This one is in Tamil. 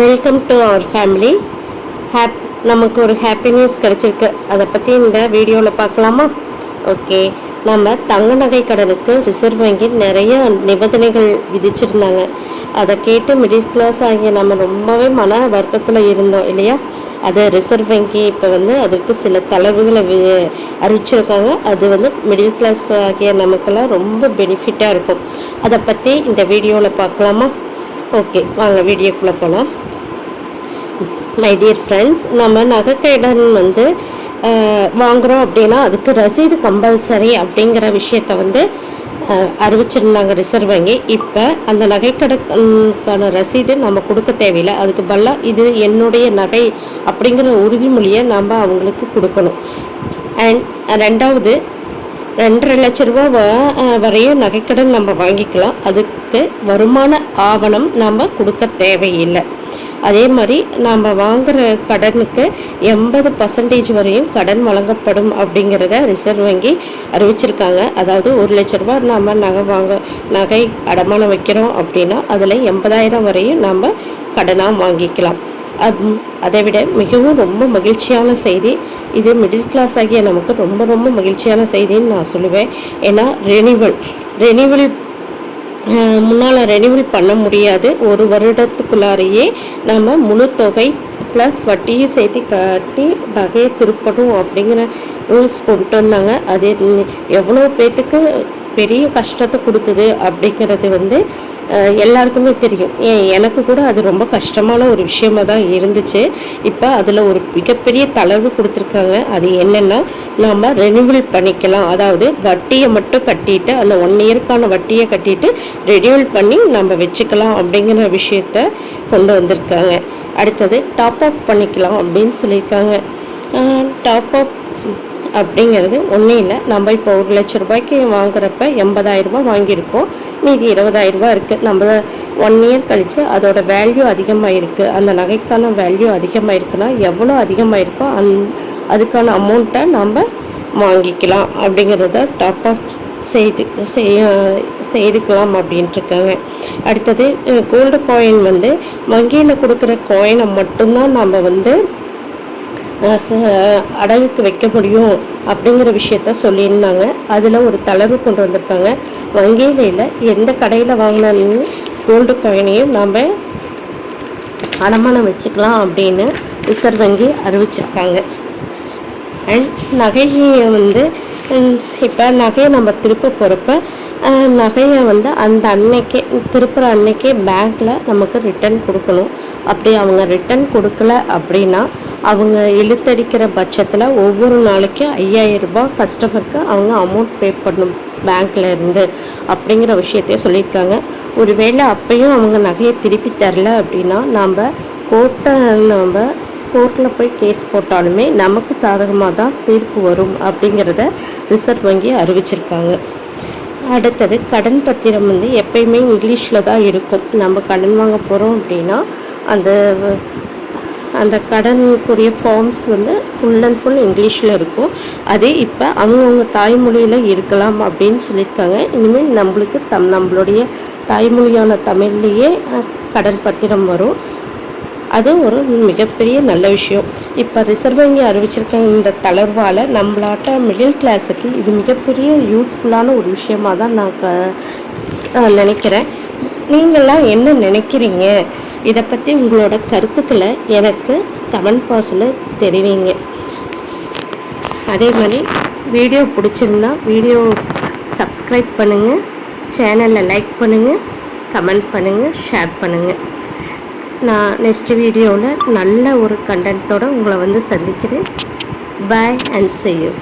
Welcome to our family. நமக்கு ஒரு ஹாப்பினஸ் கிடச்சிருக்கு. அதை பற்றி இந்த வீடியோவில் பார்க்கலாமா? ஓகே. நம்ம தங்க நகை கடனுக்கு ரிசர்வ் வங்கி நிறைய நிபந்தனைகள் விதிச்சிருந்தாங்க. அதை கேட்டு மிடில் கிளாஸ் ஆகிய நம்ம ரொம்பவே மன வருத்தத்தில் இருந்தோம் இல்லையா? அதை ரிசர்வ் வங்கி இப்போ அதுக்கு சில தளர்வுகளை அறிவிச்சிருக்காங்க. அது மிடில் கிளாஸ் ஆகிய நமக்கெல்லாம் ரொம்ப பெனிஃபிட்டாக இருக்கும். அதை பற்றி இந்த வீடியோவில் பார்க்கலாமா? ஓகே, வாங்க வீடியோக்குள்ளே போகலாம். மை டியர் ஃப்ரெண்ட்ஸ், நம்ம நகைக்கடன் வாங்குகிறோம் அப்படின்னா அதுக்கு ரசீது கம்பல்சரி அப்படிங்கிற விஷயத்த அறிவிச்சிருந்தாங்க ரிசர்வ் வங்கி. இப்போ அந்த நகைக்கடனுக்கான ரசீது நம்ம கொடுக்க தேவையில்லை. அதுக்கு பதிலாக இது என்னுடைய நகை அப்படிங்கிற உறுதிமொழியை நம்ம அவங்களுக்கு கொடுக்கணும். அண்ட் ரெண்டாவது, 2.5 லட்ச ரூபா வரையும் நகைக்கடன் நம்ம வாங்கிக்கலாம். அதுக்கு வருமான ஆவணம் நம்ம கொடுக்க தேவையில்லை. அதே மாதிரி நாம் வாங்குகிற கடனுக்கு 80% வரையும் கடன் வழங்கப்படும் அப்படிங்கிறத ரிசர்வ் வங்கி அறிவிச்சிருக்காங்க. அதாவது 1 லட்ச ரூபா நாம் நகை அடமானம் வைக்கிறோம் அப்படின்னா அதில் 80,000 வரையும் நாம் கடனாக வாங்கிக்கலாம். அதை விட மிகவும் ரொம்ப மகிழ்ச்சியான செய்தி இது. மிடில் கிளாஸ் ஆகிய நமக்கு ரொம்ப ரொம்ப மகிழ்ச்சியான செய்தின்னு நான் சொல்லுவேன். ஏன்னா ரெனிவல் முன்னால் ரெனிவல் பண்ண முடியாது. 1 வருடத்துக்குள்ளாரையே நம்ம முழு தொகை ப்ளஸ் வட்டியும் சேர்த்து கட்டி நகையை திருப்பணும் அப்படிங்கிற ரூல்ஸ் கொண்டு வந்தாங்க. அது எவ்வளோ பேர்த்துக்கு பெரிய கஷ்டத்தை கொடுத்தது அப்படிங்கிறது எல்லாருக்குமே தெரியும். எனக்கு கூட அது ரொம்ப கஷ்டமான ஒரு விஷயமாக தான் இருந்துச்சு. இப்போ அதில் ஒரு மிகப்பெரிய தளர்வு கொடுத்துருக்காங்க. அது என்னென்னா, நம்ம ரெனிவல் பண்ணிக்கலாம். அதாவது வட்டியை மட்டும் கட்டிட்டு அந்த 1 இயருக்கான வட்டியை கட்டிட்டு ரெனிவல் பண்ணி நம்ம வச்சுக்கலாம் அப்படிங்கிற விஷயத்த கொண்டு வந்திருக்காங்க. அடுத்தது டாப் அப் பண்ணிக்கலாம் அப்படின்னு சொல்லியிருக்காங்க. டாப் அப் அப்படிங்கிறது ஒன்றும் இல்லை. நம்ம இப்போ 1 லட்ச ரூபாய்க்கு வாங்குறப்ப 80,000 ரூபாய் வாங்கியிருக்கோம். மீதி 20,000 ரூபாய் இருக்குது. நம்ம 1 இயர் கழித்து அதோட வேல்யூ அதிகமாக இருக்குது. அந்த நகைக்கான வேல்யூ அதிகமாக இருக்குன்னா எவ்வளோ அதிகமாக இருக்கோ அதுக்கான அமௌண்ட்டை நம்ம வாங்கிக்கலாம் அப்படிங்கிறத டாப் அப் செய்துக்கலாம் அப்படின்ட்டு இருக்காங்க. அடுத்தது கோல்டு காயின் வங்கியில் கொடுக்குற காயினை மட்டும்தான் நம்ம அடகுக்கு வைக்க முடியும் அப்படிங்கிற விஷயத்த சொல்லியிருந்தாங்க. அதில் ஒரு தளர்வு கொண்டு வந்திருக்காங்க. வங்கியில் இல்லை, எந்த கடையில் வாங்கினாலும் கோல்டு காயினையும் நாம் அடமானம் வச்சுக்கலாம் அப்படின்னு ரிசர்வ் வங்கி அறிவிச்சிருக்காங்க. அண்ட் நகையை இப்போ நகையை நம்ம திருப்ப போகிறப்ப நகையை அந்த அன்னைக்கே திருப்புற அன்னைக்கே பேங்க்கில் நமக்கு ரிட்டன் கொடுக்கணும். அப்படி அவங்க ரிட்டன் கொடுக்கல அப்படின்னா அவங்க இழுத்தடிக்கிற பட்சத்தில் ஒவ்வொரு நாளைக்கும் 5,000 ரூபாய் கஸ்டமருக்கு அவங்க அமௌண்ட் பே பண்ணணும் பேங்க்கில் இருந்து அப்படிங்கிற விஷயத்தையே சொல்லியிருக்காங்க. ஒருவேளை அப்பையும் அவங்க நகையை திருப்பி தரல அப்படின்னா நம்ம கோர்ட்டில் போய் கேஸ் போட்டாலுமே நமக்கு சாதகமாக தான் தீர்ப்பு வரும் அப்படிங்கிறத ரிசர்வ் வங்கி அறிவிச்சிருக்காங்க. அடுத்தது கடன் பத்திரம் எப்பயுமே இங்கிலீஷில் தான் இருக்கும். நம்ம கடன் வாங்க போகிறோம் அப்படின்னா அந்த கடனுக்குரிய ஃபார்ம்ஸ் ஃபுல் அண்ட் ஃபுல் இங்கிலீஷில் இருக்கும். அது இப்போ அவங்கவுங்க தாய்மொழியில் இருக்கலாம் அப்படின்னு சொல்லியிருக்காங்க. இனிமேல் நம்மளுக்கு நம்மளுடைய தாய்மொழியான தமிழ்லேயே கடன் பத்திரம் வரும். அது ஒரு மிகப்பெரிய நல்ல விஷயம். இப்போ ரிசர்வ் வங்கி அறிவிச்சிருக்காங்க. இந்த தளர்வால் நம்மளாட்ட மிடில் கிளாஸுக்கு இது மிகப்பெரிய யூஸ்ஃபுல்லான ஒரு விஷயமாக தான் நான் நினைக்கிறேன். நீங்கள்லாம் என்ன நினைக்கிறீங்க? இதை பற்றி உங்களோட கருத்துக்களை எனக்கு கமெண்ட் பாக்ஸில் தெரிவிங்க. அதே மாதிரி வீடியோ பிடிச்சிருந்தா வீடியோ சப்ஸ்கிரைப் பண்ணுங்கள், சேனலில் லைக் பண்ணுங்கள், கமெண்ட் பண்ணுங்கள், ஷேர் பண்ணுங்கள். நான் நெக்ஸ்ட் வீடியோவில் நல்ல ஒரு கண்டென்ட்டோடு உங்களை சந்திக்கிறேன். பாய் அண்ட் see you.